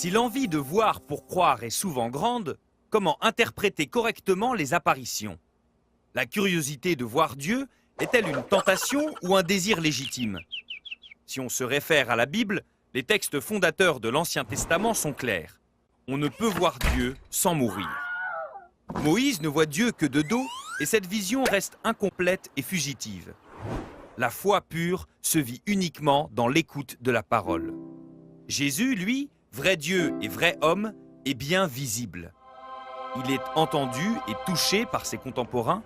Si l'envie de voir pour croire est souvent grande, comment interpréter correctement les apparitions? La curiosité de voir Dieu est-elle une tentation ou un désir légitime? Si on se réfère à la Bible, les textes fondateurs de l'Ancien Testament sont clairs. On ne peut voir Dieu sans mourir. Moïse ne voit Dieu que de dos et cette vision reste incomplète et fugitive. La foi pure se vit uniquement dans l'écoute de la parole. Jésus, lui, vrai Dieu et vrai homme, est bien visible. Il est entendu et touché par ses contemporains,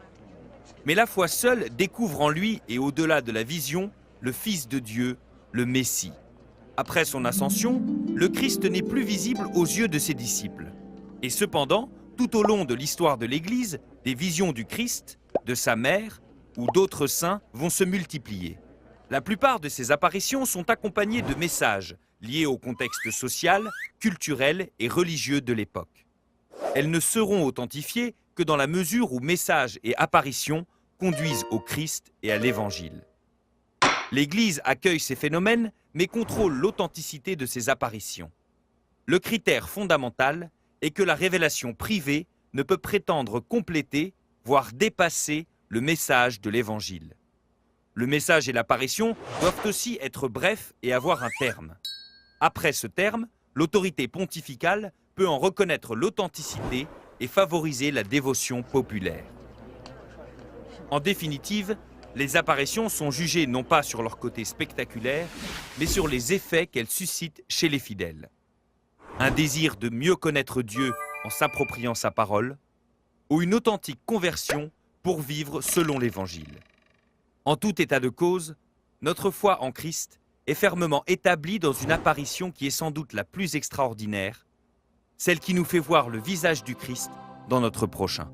mais la foi seule découvre en lui et au-delà de la vision le Fils de Dieu, le Messie. Après son ascension, le Christ n'est plus visible aux yeux de ses disciples. Et cependant, tout au long de l'histoire de l'Église, des visions du Christ, de sa mère ou d'autres saints vont se multiplier. La plupart de ces apparitions sont accompagnées de messages liés au contexte social, culturel et religieux de l'époque. Elles ne seront authentifiées que dans la mesure où messages et apparitions conduisent au Christ et à l'Évangile. L'Église accueille ces phénomènes, mais contrôle l'authenticité de ces apparitions. Le critère fondamental est que la révélation privée ne peut prétendre compléter, voire dépasser, le message de l'Évangile. Le message et l'apparition doivent aussi être brefs et avoir un terme. Après ce terme, l'autorité pontificale peut en reconnaître l'authenticité et favoriser la dévotion populaire. En définitive, les apparitions sont jugées non pas sur leur côté spectaculaire, mais sur les effets qu'elles suscitent chez les fidèles. Un désir de mieux connaître Dieu en s'appropriant sa parole, ou une authentique conversion pour vivre selon l'Évangile. En tout état de cause, notre foi en Christ est fermement établie dans une apparition qui est sans doute la plus extraordinaire, celle qui nous fait voir le visage du Christ dans notre prochain.